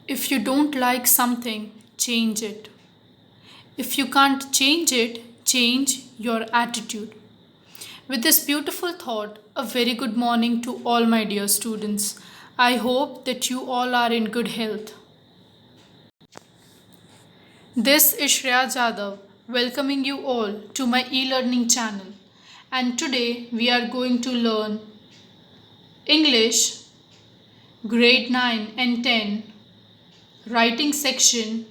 If you don't like something, change it. If you can't change it, change your attitude. With this beautiful thought, a very good morning to all my dear students. I hope that you all are in good health. This is Shreya Jadhav welcoming you all to my e-learning channel. And today we are going to learn English grade 9 and 10 writing section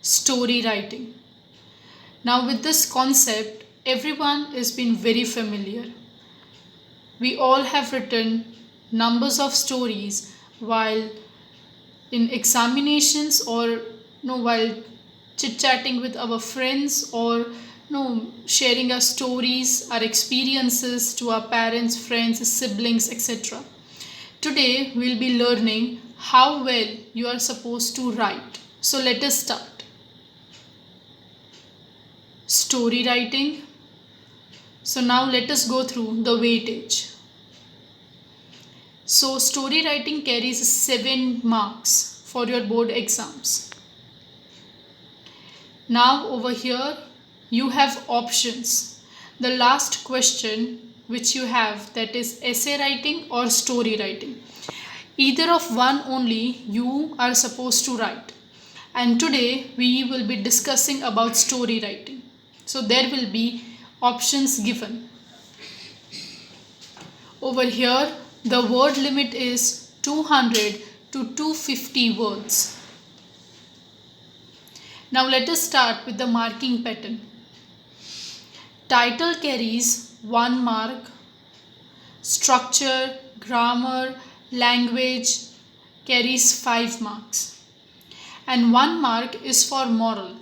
story writing. Now, with this concept, everyone has been very familiar. We all have written numbers of stories while in examinations or while chit chatting with our friends or sharing our stories, our experiences to our parents, friends, siblings, etc. Today, we'll be learning how well you are supposed to write. So, let us start. Story writing. So now let us go through the weightage. So story writing carries 7 marks for your board exams. Now over here you have options. The last question which you have, that is essay writing or story writing. Either of one only you are supposed to write. And today we will be discussing about story writing. So there will be options given. Over here the word limit is 200 to 250 words. Now let us start with the marking pattern. Title carries 1 mark. Structure, grammar, language carries 5 marks. And 1 mark is for moral.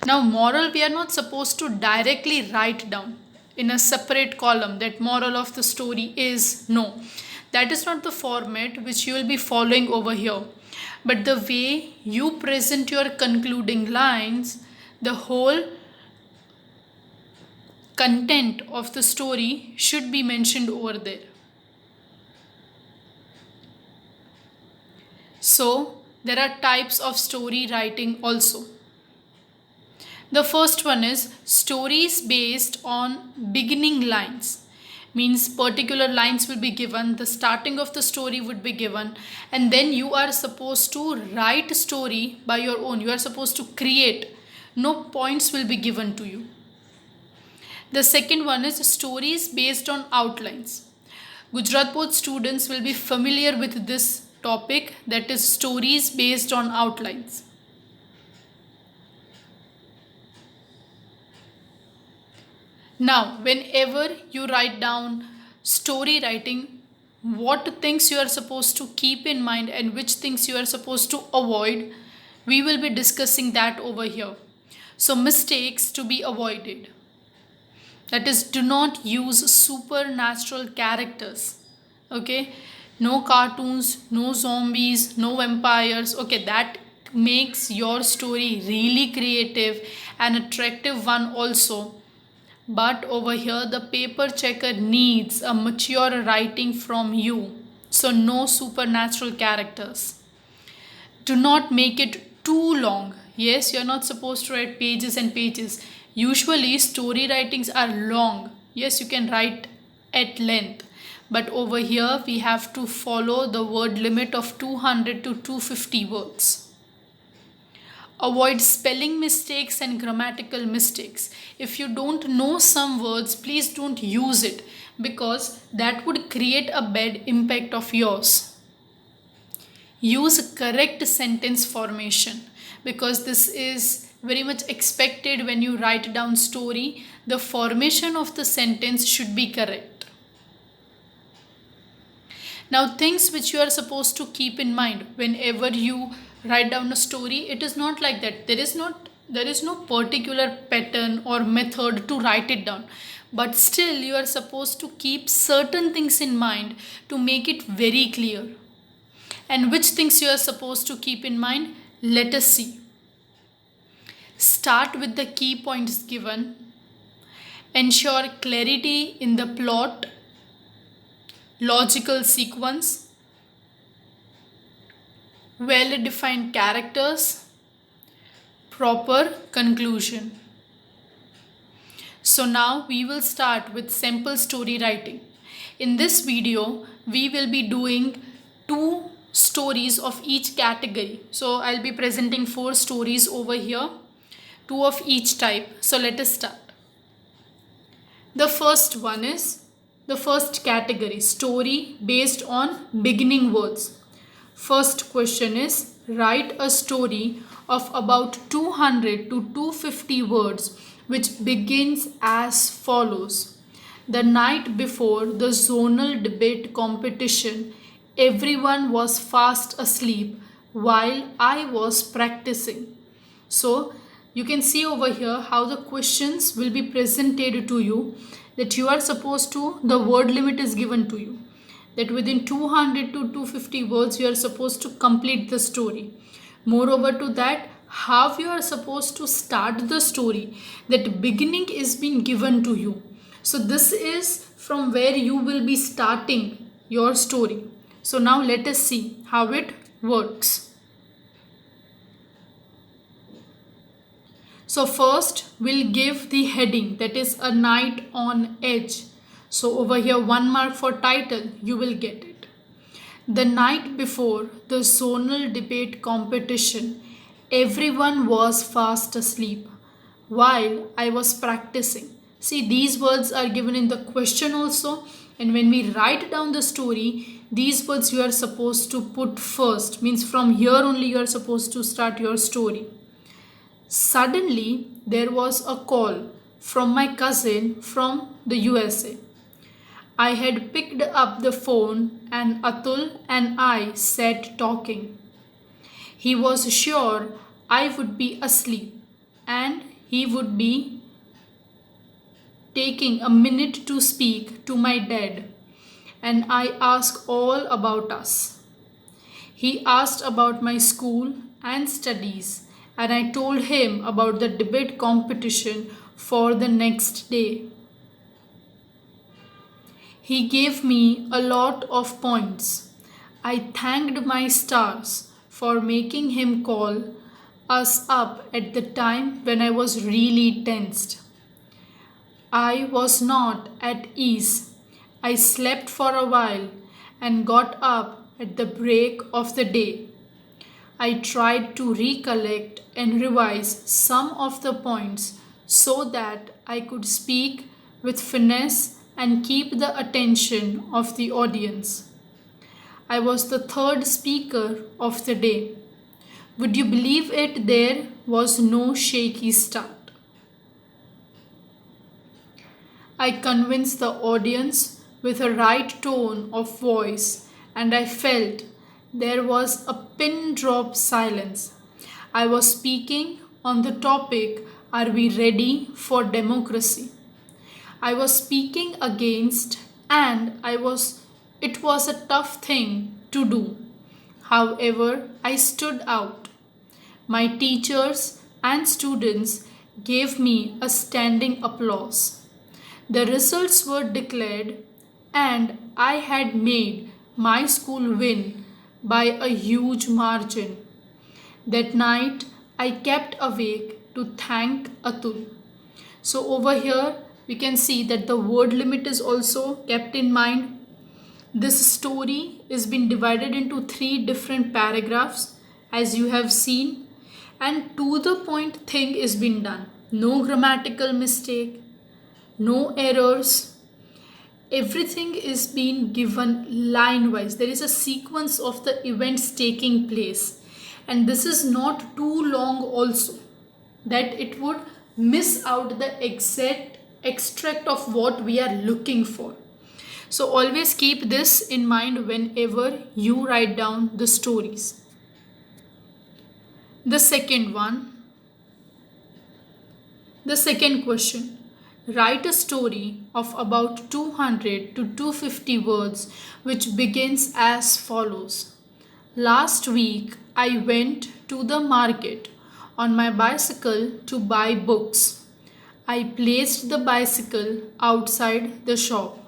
Now moral we are not supposed to directly write down in a separate column that moral of the story is. No, that is not the format which you will be following over here. But the way you present your concluding lines, the whole content of the story should be mentioned over there. So there are types of story writing also. The first one is stories based on beginning lines. Means particular lines will be given, the starting of the story would be given, and then you are supposed to write a story by your own. You are supposed to create. No points will be given to you. The second one is stories based on outlines. Gujarat Board students will be familiar with this topic, that is stories based on outlines. Now, whenever you write down story writing, what things you are supposed to keep in mind and which things you are supposed to avoid, we will be discussing that over here. So, mistakes to be avoided. That is, do not use supernatural characters. Okay, no cartoons, no zombies, no vampires. Okay, that makes your story really creative and attractive one also. But over here, the paper checker needs a mature writing from you. So, no supernatural characters. Do not make it too long. Yes, you're not supposed to write pages and pages. Usually, story writings are long. Yes, you can write at length. But over here, we have to follow the word limit of 200 to 250 words. Avoid spelling mistakes and grammatical mistakes. If you don't know some words, please don't use it because that would create a bad impact of yours. Use correct sentence formation because this is very much expected when you write down story. The formation of the sentence should be correct. Now, things which you are supposed to keep in mind whenever you write down a story, it is not like that. There is no particular pattern or method to write it down, but still you are supposed to keep certain things in mind to make it very clear. And which things you are supposed to keep in mind, let us see. Start with the key points given. Ensure clarity in the plot, logical sequence. well defined characters, proper conclusion. So now we will start with simple story writing. In this video, we will be doing two stories of each category. So I'll be presenting four stories over here, two of each type. So let us start. The first one is the first category, story based on beginning words. First question is, write a story of about 200 to 250 words which begins as follows. The night before the zonal debate competition, everyone was fast asleep while I was practicing. So you can see over here how the questions will be presented to you, that you are supposed to, the word limit is given to you, that within 200 to 250 words you are supposed to complete the story. Moreover to that, how you are supposed to start the story, that beginning is being given to you. So this is from where you will be starting your story. So now let us see how it works. So first we'll give the heading, that is a night on edge. So over here 1 mark for title, you will get it. The night before the zonal debate competition, everyone was fast asleep while I was practicing. See, these words are given in the question also, and when we write down the story, these words you are supposed to put first, means from here only you are supposed to start your story. Suddenly, there was a call from my cousin from the USA. I had picked up the phone and Atul and I sat talking. He was sure I would be asleep and he would be taking a minute to speak to my dad, and I asked all about us. He asked about my school and studies, and I told him about the debate competition for the next day. He gave me a lot of points. I thanked my stars for making him call us up at the time when I was really tensed. I was not at ease. I slept for a while and got up at the break of the day. I tried to recollect and revise some of the points so that I could speak with finesse and keep the attention of the audience. I was the third speaker of the day. Would you believe it? There was no shaky start. I convinced the audience with a right tone of voice, and I felt there was a pin drop silence. I was speaking on the topic, are we ready for democracy? I was speaking against, and it was a tough thing to do. However, I stood out. My teachers and students gave me a standing applause. The results were declared, and I had made my school win by a huge margin. That night, I kept awake to thank Atul. So, over here, we can see that the word limit is also kept in mind. This story is been divided into three different paragraphs, as you have seen, and to the point thing is been done. No grammatical mistake, no errors, everything is being given line wise. There is a sequence of the events taking place, and this is not too long also that it would miss out the exact extract of what we are looking for. So always keep this in mind whenever you write down the stories. The second one, the second question, write a story of about 200 to 250 words which begins as follows. Last week I went to the market on my bicycle to buy books. I placed the bicycle outside the shop.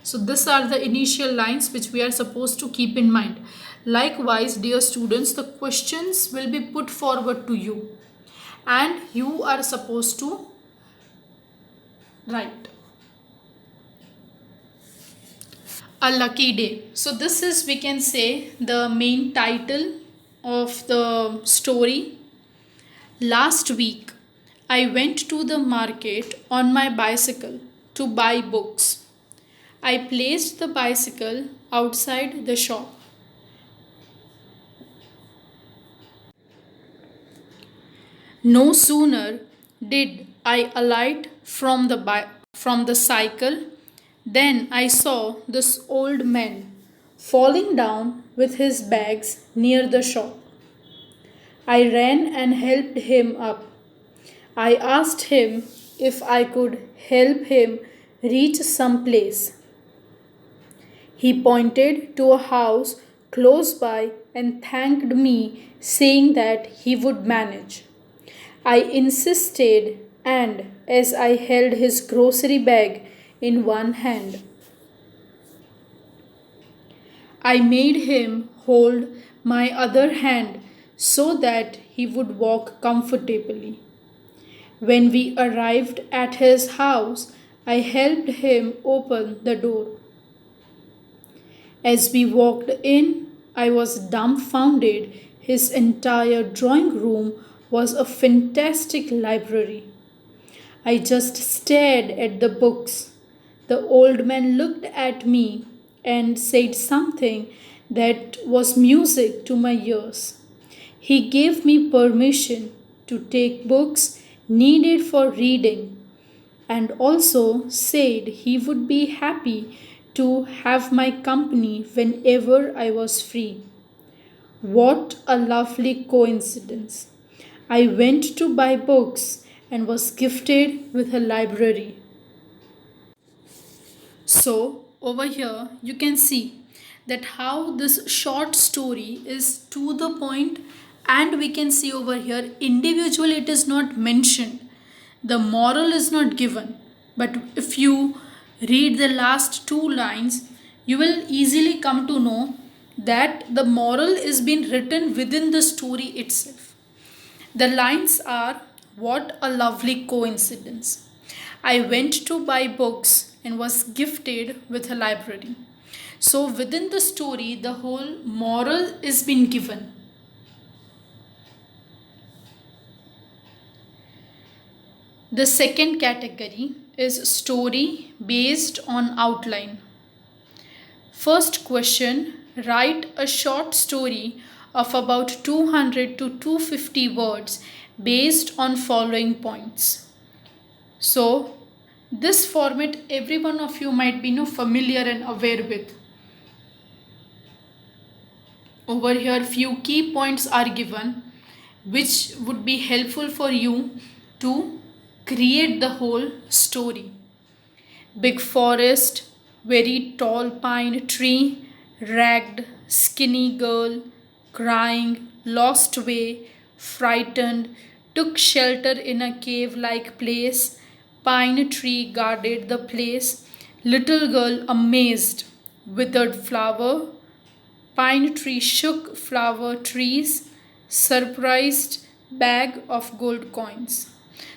So these are the initial lines which we are supposed to keep in mind. Likewise, dear students, the questions will be put forward to you and you are supposed to write. A lucky day. So, this is, we can say, the main title of the story. Last week, I went to the market on my bicycle to buy books. I placed the bicycle outside the shop. No sooner did I alight from the cycle than I saw this old man falling down with his bags near the shop. I ran and helped him up. I asked him if I could help him reach some place. He pointed to a house close by and thanked me, saying that he would manage. I insisted, and as I held his grocery bag in one hand, I made him hold my other hand so that he would walk comfortably. When we arrived at his house, I helped him open the door. As we walked in, I was dumbfounded. His entire drawing room was a fantastic library. I just stared at the books. The old man looked at me and said something that was music to my ears. He gave me permission to take books needed for reading and also said he would be happy to have my company whenever I was free. What a lovely coincidence! I went to buy books and was gifted with a library. So, over here, you can see that how this short story is to the point, and we can see over here individually it is not mentioned, the moral is not given, but if you read the last two lines, you will easily come to know that the moral is being written within the story itself. The lines are, what a lovely coincidence. I went to buy books and was gifted with a library. So within the story, the whole moral is being given. The second category is story based on outline. First question, write a short story of about 200 to 250 words based on following points. So, this format every one of you might be familiar and aware with. Over here, few key points are given which would be helpful for you to create the whole story. Big forest, very tall pine tree, ragged, skinny girl, crying, lost way, frightened, took shelter in a cave like place, pine tree guarded the place, little girl amazed, withered flower, pine tree shook flower trees, surprised bag of gold coins.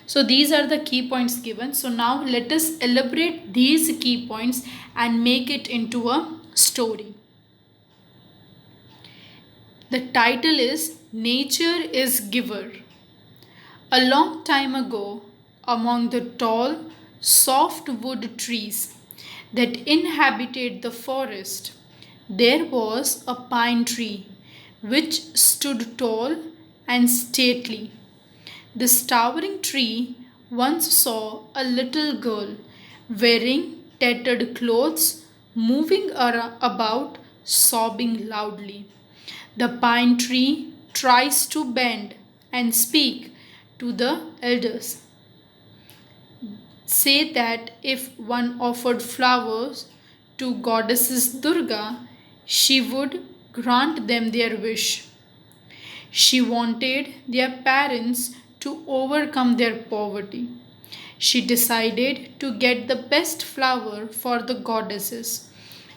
So these are the key points given. So now let us elaborate these key points and make it into a story. The title is Nature is Giver. A long time ago, among the tall, soft wood trees that inhabited the forest, there was a pine tree which stood tall and stately. This towering tree once saw a little girl wearing tattered clothes, moving about, sobbing loudly. The pine tree tries to bend and speak to the elders. Say that if one offered flowers to goddesses Durga, she would grant them their wish. She wanted their parents to overcome their poverty. She decided to get the best flower for the goddesses.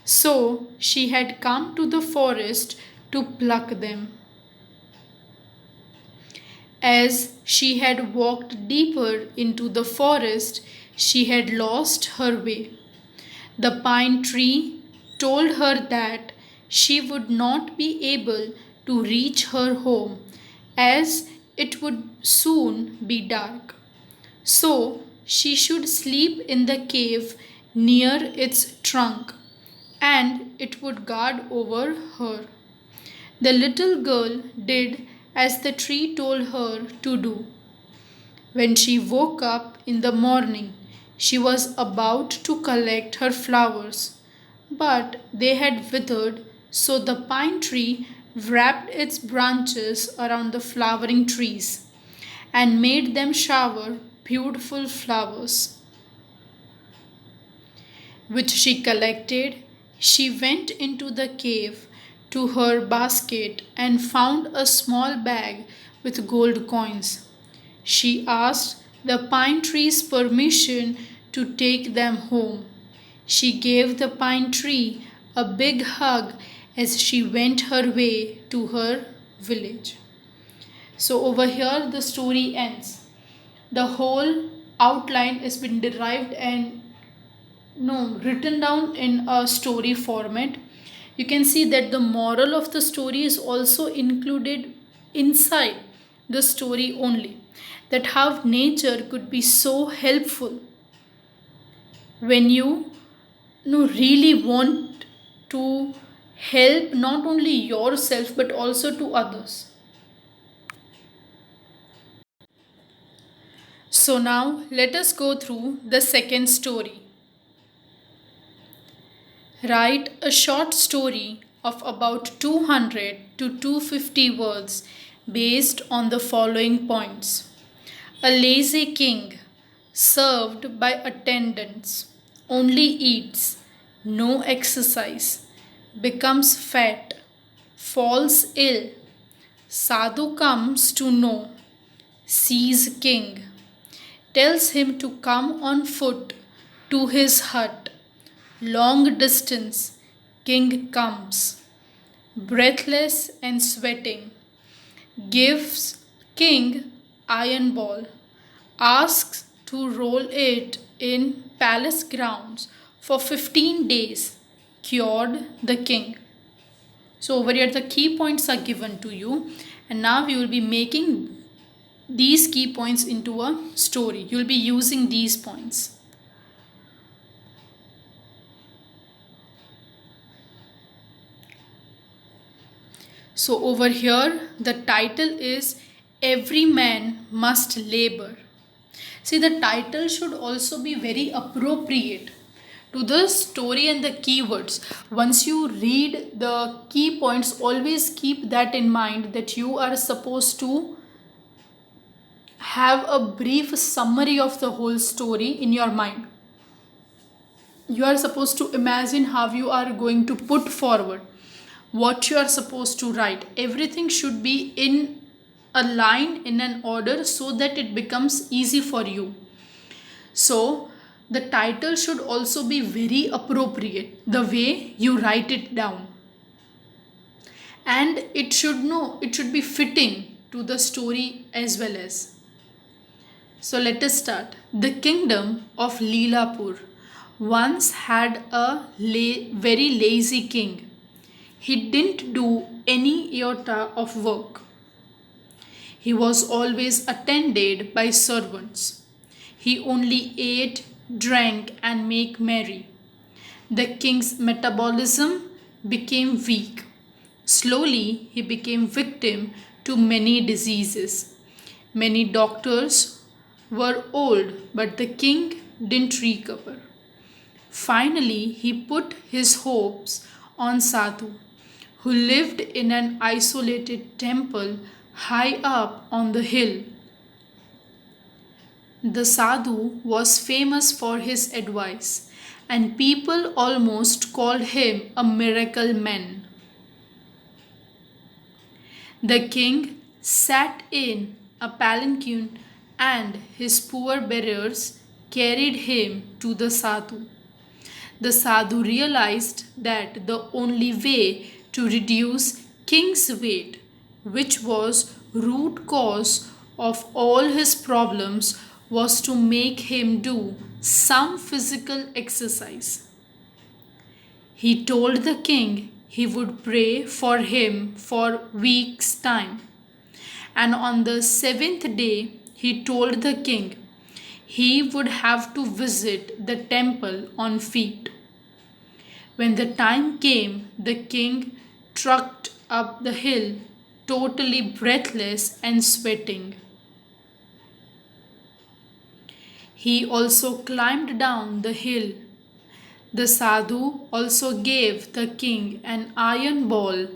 So she had come to the forest to pluck them. As she had walked deeper into the forest, she had lost her way. The pine tree told her that she would not be able to reach her home, as it would soon be dark. So she should sleep in the cave near its trunk, and it would guard over her. The little girl did as the tree told her to do. When she woke up in the morning, she was about to collect her flowers, but they had withered, so the pine tree wrapped its branches around the flowering trees and made them shower beautiful flowers, which she collected. She went into the cave to her basket and found a small bag with gold coins. She asked the pine tree's permission to take them home. She gave the pine tree a big hug as she went her way to her village. So, over here, the story ends. The whole outline has been derived and no written down in a story format. You can see that the moral of the story is also included inside the story only, that how nature could be so helpful when you really want to help not only yourself but also to others. So now let us go through the second story. Write a short story of about 200 to 250 words based on the following points. A lazy king, served by attendants, only eats, no exercise, becomes fat, falls ill, Sadhu comes to know, sees king, tells him to come on foot to his hut. Long distance, king comes, breathless and sweating, gives king iron ball, asks to roll it in palace grounds for 15 days, cured the king. So over here the key points are given to you, and now you will be making these key points into a story. You will be using these points. So over here the title is Every Man Must Labor. See, the title should also be very appropriate to the story and the keywords. Once you read the key points, always keep that in mind, that you are supposed to have a brief summary of the whole story in your mind. You are supposed to imagine how you are going to put forward what you are supposed to write. Everything should be in a line, in an order, so that it becomes easy for you. So the title should also be very appropriate, the way you write it down, and it should be fitting to the story as well as. So let us start. The kingdom of Leelapur once had a very lazy king. He didn't do any iota of work. He was always attended by servants. He only ate, drank, and made merry. The king's metabolism became weak. Slowly, he became victim to many diseases. Many doctors were old, but the king didn't recover. Finally, he put his hopes on Sadhu, who lived in an isolated temple high up on the hill. The Sadhu was famous for his advice, and people almost called him a miracle man. The king sat in a palanquin, and his poor bearers carried him to the Sadhu. The Sadhu realized that the only way to reduce king's weight, which was root cause of all his problems, was to make him do some physical exercise. He told the king he would pray for him for weeks' time. And on the seventh day, he told the king he would have to visit the temple on feet. When the time came, the king trucked up the hill, totally breathless and sweating. He also climbed down the hill. The sadhu also gave the king an iron ball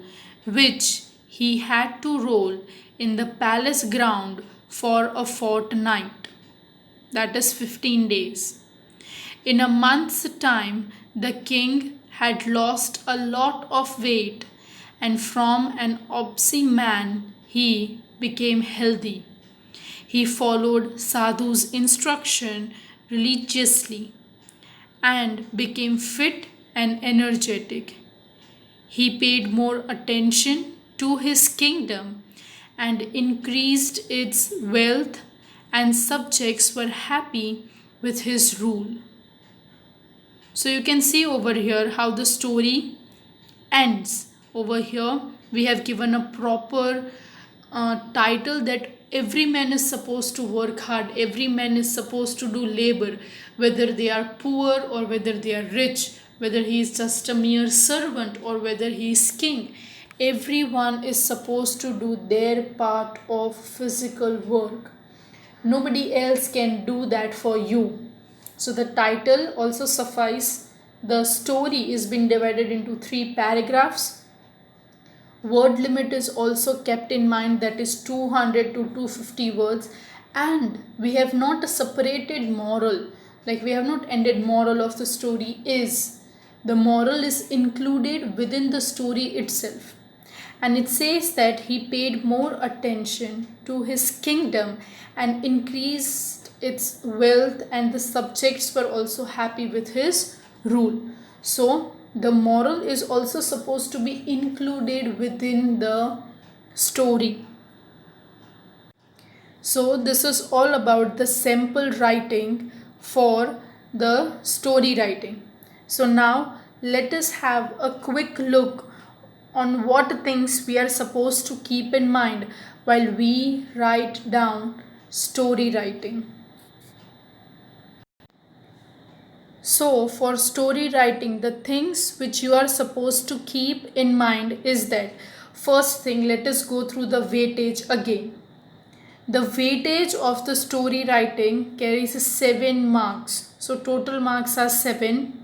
which he had to roll in the palace ground for a fortnight, that is 15 days. In a month's time, the king had lost a lot of weight, and from an obscene man he became healthy. He followed Sadhu's instruction religiously and became fit and energetic. He paid more attention to his kingdom and increased its wealth, and subjects were happy with his rule. So you can see over here how the story ends. Over here we have given a proper title that every man is supposed to work hard, every man is supposed to do labor, whether they are poor or whether they are rich, whether he is just a mere servant or whether he is king. Everyone is supposed to do their part of physical work. Nobody else can do that for you. So the title also suffice. The story is being divided into 3 paragraphs. Word limit is also kept in mind, that is 200 to 250 words, and we have not separated moral, like we have not ended moral of the story is. The moral is included within the story itself, and it says that he paid more attention to his kingdom and increased its wealth, and the subjects were also happy with his rule. So the moral is also supposed to be included within the story. So this is all about the sample writing for the story writing. So now let us have a quick look on what things we are supposed to keep in mind while we write down story writing. So for story writing, the things which you are supposed to keep in mind is that, first thing, let us go through the weightage again. The weightage of the story writing carries 7 marks. So total marks are 7.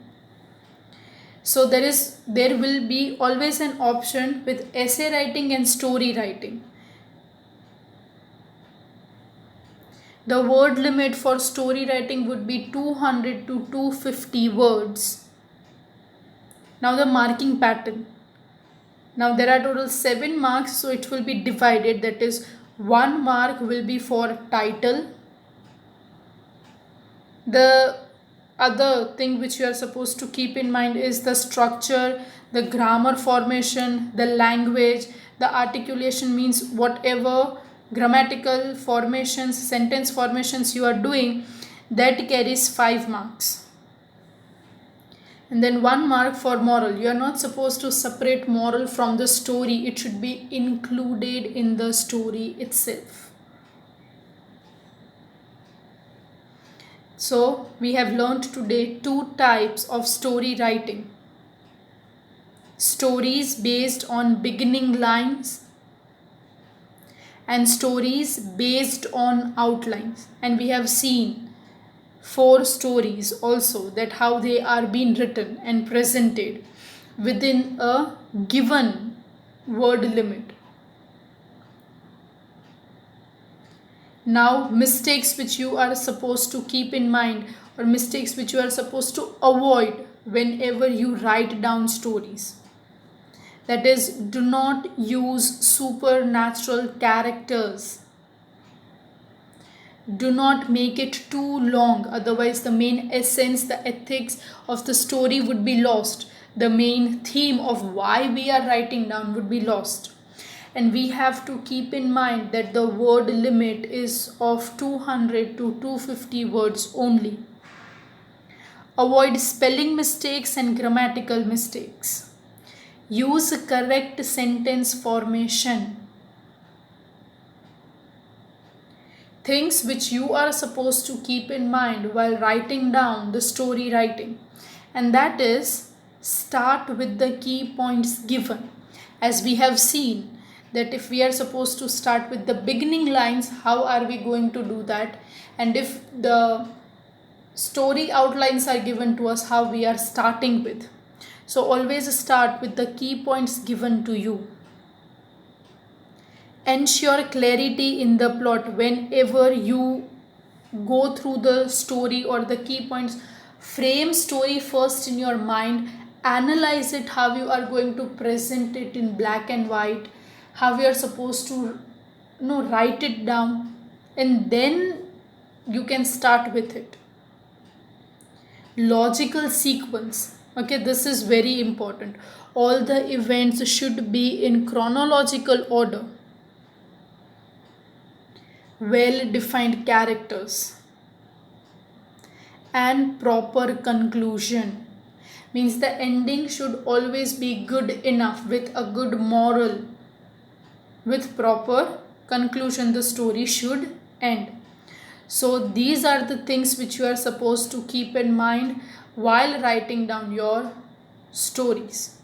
So there will be always an option with essay writing and story writing. The word limit for story writing would be 200 to 250 words. Now the marking pattern. Now there are total 7 marks, so it will be divided, that is 1 mark will be for title. The other thing which you are supposed to keep in mind is the structure, the grammar formation, the language, the articulation, means whatever grammatical formations, sentence formations you are doing, that carries 5 marks. And then 1 mark for moral. You are not supposed to separate moral from the story. It should be included in the story itself. So we have learned today 2 types of story writing. Stories based on beginning lines and stories based on outlines. And we have seen 4 stories also, that how they are being written and presented within a given word limit. Now mistakes which you are supposed to keep in mind, or mistakes which you are supposed to avoid whenever you write down stories. That is, do not use supernatural characters. Do not make it too long, otherwise the main essence, the ethics of the story would be lost. The main theme of why we are writing down would be lost. and we have to keep in mind that the word limit is of 200 to 250 words only. Avoid spelling mistakes and grammatical mistakes. Use correct sentence formation. Things which you are supposed to keep in mind while writing down the story writing, and that is start with the key points given. As we have seen that if we are supposed to start with the beginning lines, how are we going to do that? And if the story outlines are given to us, how we are starting with. So always start with the key points given to you. Ensure clarity in the plot whenever you go through the story or the key points. Frame story first in your mind, analyze it, how you are going to present it in black and white, how you are supposed to write it down, and then you can start with it. Logical sequence, okay, this is very important. All the events should be in chronological order. Well defined characters and proper conclusion, means the ending should always be good enough with a good moral. With proper conclusion, the story should end. So these are the things which you are supposed to keep in mind while writing down your stories.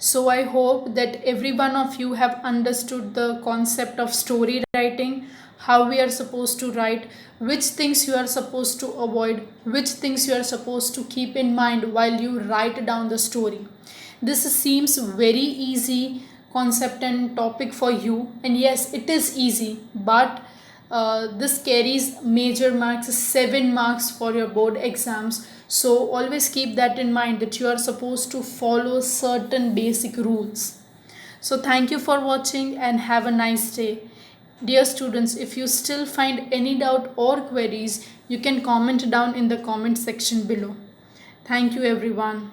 So I hope that every one of you have understood the concept of story writing, how we are supposed to write, which things you are supposed to avoid, which things you are supposed to keep in mind while you write down the story. This seems very easy concept and topic for you, and yes, it is easy, but this carries major marks, 7 marks for your board exams. So always keep that in mind that you are supposed to follow certain basic rules. So thank you for watching and have a nice day. Dear students, if you still find any doubt or queries, you can comment down in the comment section below. Thank you everyone.